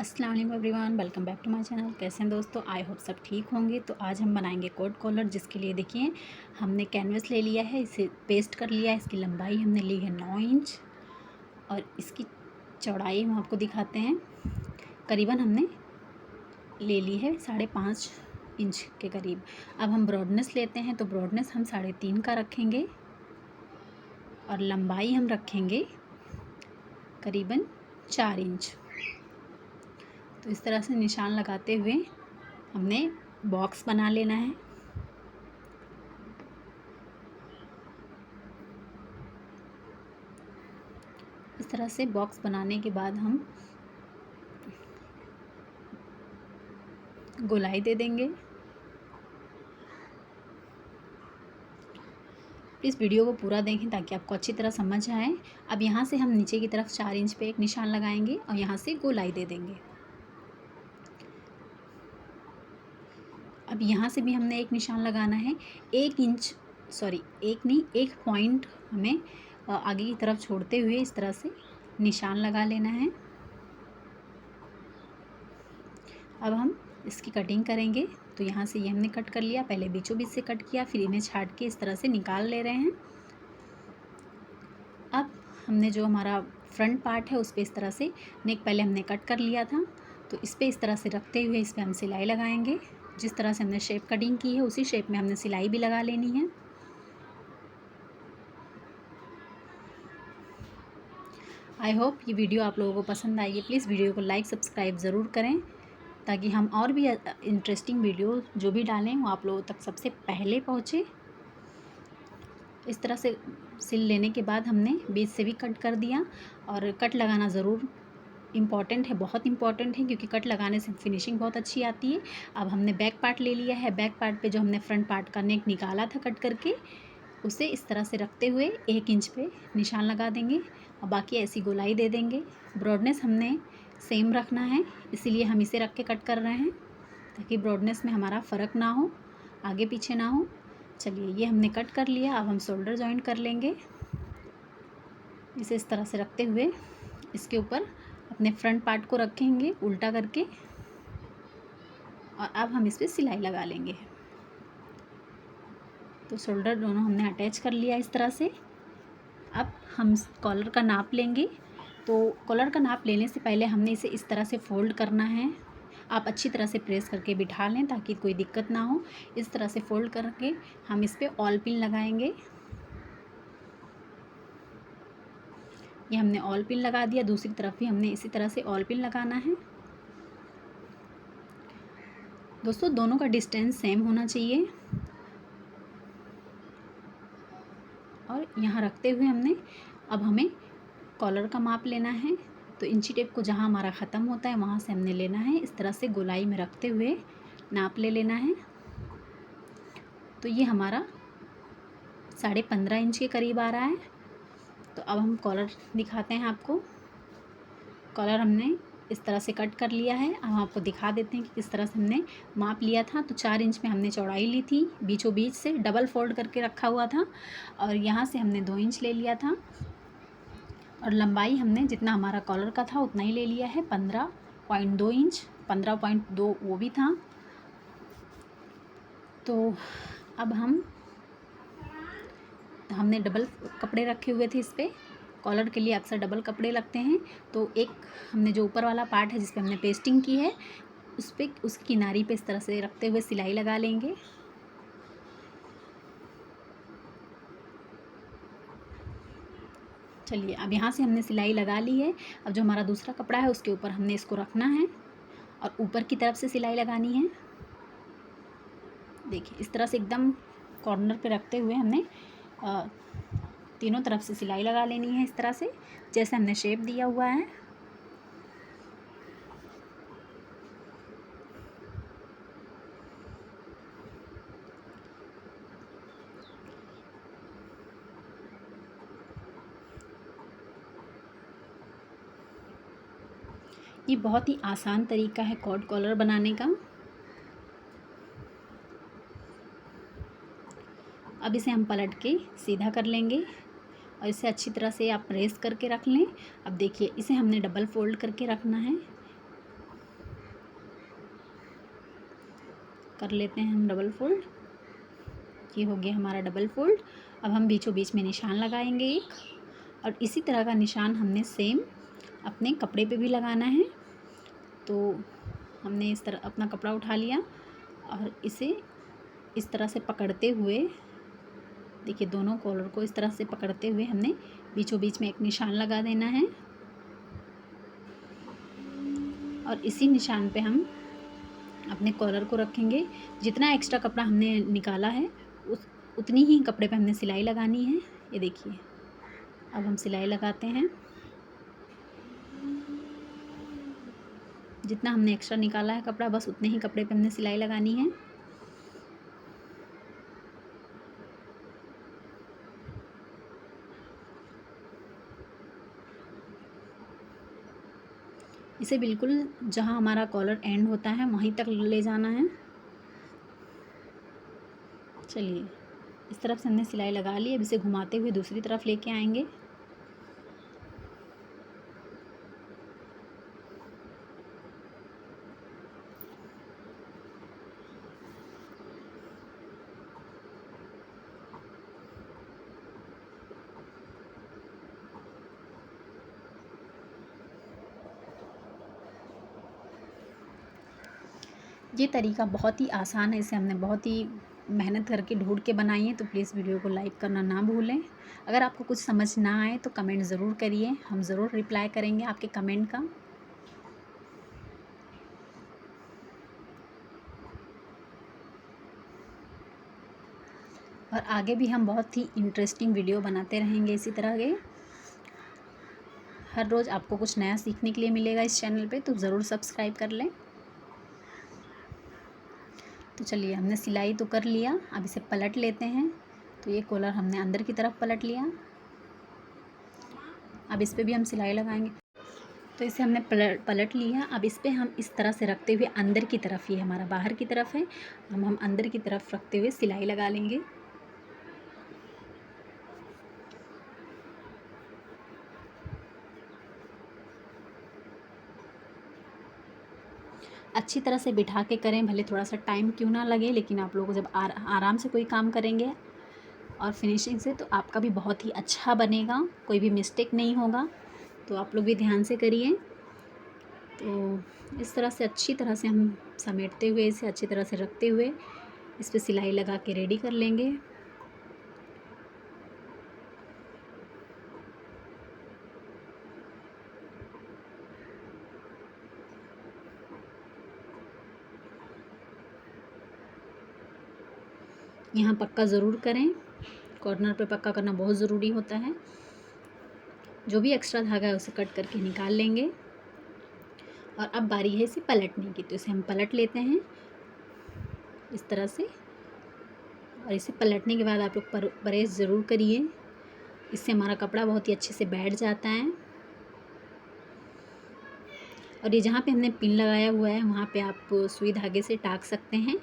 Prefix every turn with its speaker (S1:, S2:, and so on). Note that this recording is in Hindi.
S1: अस्सलाम वालेकुम everyone, welcome back to my channel. कैसे हैं दोस्तों? आई होप सब ठीक होंगे। तो आज हम बनाएंगे कोट कॉलर, जिसके लिए देखिए हमने कैनवस ले लिया है, इसे पेस्ट कर लिया है। इसकी लंबाई हमने ली है 9 इंच और इसकी चौड़ाई हम आपको दिखाते हैं। करीबन हमने ले ली है 5.5 इंच के करीब। अब हम ब्रॉडनेस लेते हैं, तो ब्रॉडनेस हम 3.5 का रखेंगे और लंबाई हम रखेंगे करीबन 4 इंच। तो इस तरह से निशान लगाते हुए हमने बॉक्स बना लेना है। इस तरह से बॉक्स बनाने के बाद हम गोलाई दे देंगे। इस वीडियो को पूरा देखें ताकि आपको अच्छी तरह समझ आए। अब यहाँ से हम नीचे की तरफ 4 इंच पे एक निशान लगाएंगे और यहाँ से गोलाई दे देंगे। अब यहाँ से भी हमने एक निशान लगाना है। 1 इंच, सॉरी 1 नहीं, 1 पॉइंट हमें आगे की तरफ छोड़ते हुए इस तरह से निशान लगा लेना है। अब हम इसकी कटिंग करेंगे। तो यहाँ से ये हमने कट कर लिया, पहले बीचों बीच से कट किया, फिर इन्हें छाट के इस तरह से निकाल ले रहे हैं। अब हमने जो हमारा फ्रंट पार्ट है उस पर इस तरह से नेक पहले हमने कट कर लिया था, तो इस पर इस तरह से रखते हुए इस पर हम सिलाई लगाएंगे। जिस तरह से हमने शेप कटिंग की है उसी शेप में हमने सिलाई भी लगा लेनी है। आई होप ये वीडियो आप लोगों को पसंद आई है। प्लीज़ वीडियो को लाइक सब्सक्राइब ज़रूर करें ताकि हम और भी इंटरेस्टिंग वीडियो जो भी डालें वो आप लोगों तक सबसे पहले पहुँचे। इस तरह से सिल लेने के बाद हमने बीच से भी कट कर दिया। और कट लगाना ज़रूर इम्पॉर्टेंट है, बहुत इम्पॉर्टेंट है, क्योंकि कट लगाने से फिनिशिंग बहुत अच्छी आती है। अब हमने बैक पार्ट ले लिया है। बैक पार्ट पे जो हमने फ्रंट पार्ट का नेक निकाला था कट करके, उसे इस तरह से रखते हुए 1 इंच पे निशान लगा देंगे और बाकी ऐसी गोलाई दे देंगे। ब्रॉडनेस हमने सेम रखना है, इसीलिए हम इसे रख के कट कर रहे हैं ताकि ब्रॉडनेस में हमारा फ़र्क ना हो, आगे पीछे ना हो। चलिए, ये हमने कट कर लिया। अब हम शोल्डर जॉइंट कर लेंगे। इसे इस तरह से रखते हुए इसके ऊपर अपने फ्रंट पार्ट को रखेंगे उल्टा करके और अब हम इस पर सिलाई लगा लेंगे। तो शोल्डर दोनों हमने अटैच कर लिया इस तरह से। अब हम कॉलर का नाप लेंगे। तो कॉलर का नाप लेने से पहले हमने इसे इस तरह से फोल्ड करना है। आप अच्छी तरह से प्रेस करके बिठा लें ताकि कोई दिक्कत ना हो। इस तरह से फोल्ड करके हम इस पर ऑल पिन लगाएंगे। ये हमने ऑल पिन लगा दिया, दूसरी तरफ भी हमने इसी तरह से ऑल पिन लगाना है। दोस्तों, दोनों का डिस्टेंस सेम होना चाहिए। और यहाँ रखते हुए हमने अब हमें कॉलर का माप लेना है। तो इंची टेप को जहाँ हमारा ख़त्म होता है वहाँ से हमने लेना है। इस तरह से गोलाई में रखते हुए नाप ले लेना है। तो ये हमारा 15.5 इंच के करीब आ रहा है। तो अब हम कॉलर दिखाते हैं आपको। कॉलर हमने इस तरह से कट कर लिया है। अब हम आपको दिखा देते हैं कि किस तरह से हमने माप लिया था। तो 4 इंच में हमने चौड़ाई ली थी, बीचों बीच से डबल फोल्ड करके रखा हुआ था और यहाँ से हमने 2 इंच ले लिया था। और लंबाई हमने जितना हमारा कॉलर का था उतना ही ले लिया है, 15.2 इंच। 15.2 वो भी था। तो अब हमने डबल कपड़े रखे हुए थे इस पर। कॉलर के लिए अक्सर डबल कपड़े लगते हैं। तो एक हमने जो ऊपर वाला पार्ट है जिस पे हमने पेस्टिंग की है उस पर, उस किनारी पे इस तरह से रखते हुए सिलाई लगा लेंगे। चलिए, अब यहाँ से हमने सिलाई लगा ली है। अब जो हमारा दूसरा कपड़ा है उसके ऊपर हमने इसको रखना है और ऊपर की तरफ से सिलाई लगानी है। देखिए, इस तरह से एकदम कॉर्नर पे रखते हुए हमने तीनों तरफ से सिलाई लगा लेनी है इस तरह से, जैसे हमने शेप दिया हुआ है। ये बहुत ही आसान तरीका है कॉर्ड कॉलर बनाने का। अब इसे हम पलट के सीधा कर लेंगे और इसे अच्छी तरह से आप प्रेस करके रख लें। अब देखिए, इसे हमने डबल फोल्ड करके रखना है। कर लेते हैं हम डबल फोल्ड। ये हो गया हमारा डबल फोल्ड। अब हम बीचों बीच में निशान लगाएंगे एक, और इसी तरह का निशान हमने सेम अपने कपड़े पे भी लगाना है। तो हमने इस तरह अपना कपड़ा उठा लिया और इसे इस तरह से पकड़ते हुए, देखिए दोनों कॉलर को इस तरह से पकड़ते हुए हमने बीचों बीच में एक निशान लगा देना है, और इसी निशान पे हम अपने कॉलर को रखेंगे। जितना एक्स्ट्रा कपड़ा हमने निकाला है उतनी ही कपड़े पे हमने सिलाई लगानी है। ये देखिए, अब हम सिलाई लगाते हैं। जितना हमने एक्स्ट्रा निकाला है कपड़ा, बस उतने ही कपड़े पे हमने सिलाई लगानी है। इसे बिल्कुल जहाँ हमारा कॉलर एंड होता है वहीं तक ले जाना है। चलिए, इस तरफ से हमने सिलाई लगा ली। अब इसे घुमाते हुए दूसरी तरफ लेके आएंगे। ये तरीका बहुत ही आसान है, इसे हमने बहुत ही मेहनत करके ढूंढ के बनाई है। तो प्लीज़ वीडियो को लाइक करना ना भूलें। अगर आपको कुछ समझ ना आए तो कमेंट ज़रूर करिए, हम ज़रूर रिप्लाई करेंगे आपके कमेंट का। और आगे भी हम बहुत ही इंटरेस्टिंग वीडियो बनाते रहेंगे इसी तरह के। हर रोज़ आपको कुछ नया सीखने के लिए मिलेगा इस चैनल पे, तो ज़रूर सब्सक्राइब कर लें। तो चलिए, हमने सिलाई तो कर लिया, अब इसे पलट लेते हैं। तो ये कॉलर हमने अंदर की तरफ पलट लिया। अब इस पे भी हम सिलाई लगाएंगे। तो इसे हमने पलट लिया। अब इस पे हम इस तरह से रखते हुए अंदर की तरफ, ये हमारा बाहर की तरफ है, हम अंदर की तरफ रखते हुए सिलाई लगा लेंगे। अच्छी तरह से बिठा के करें, भले थोड़ा सा टाइम क्यों ना लगे, लेकिन आप लोग जब आराम से कोई काम करेंगे और फिनिशिंग से, तो आपका भी बहुत ही अच्छा बनेगा, कोई भी मिस्टेक नहीं होगा। तो आप लोग भी ध्यान से करिए। तो इस तरह से अच्छी तरह से हम समेटते हुए, इसे अच्छी तरह से रखते हुए इस पर सिलाई लगा के रेडी कर लेंगे। यहाँ पक्का ज़रूर करें, कॉर्नर पे पक्का करना बहुत ज़रूरी होता है। जो भी एक्स्ट्रा धागा है उसे कट करके निकाल लेंगे। और अब बारी है इसे पलटने की, तो इसे हम पलट लेते हैं इस तरह से। और इसे पलटने के बाद आप लोग परहेज़ ज़रूर करिए, इससे हमारा कपड़ा बहुत ही अच्छे से बैठ जाता है। और ये जहाँ पे हमने पिन लगाया हुआ है वहाँ पे आप सुई धागे से टाँक सकते हैं।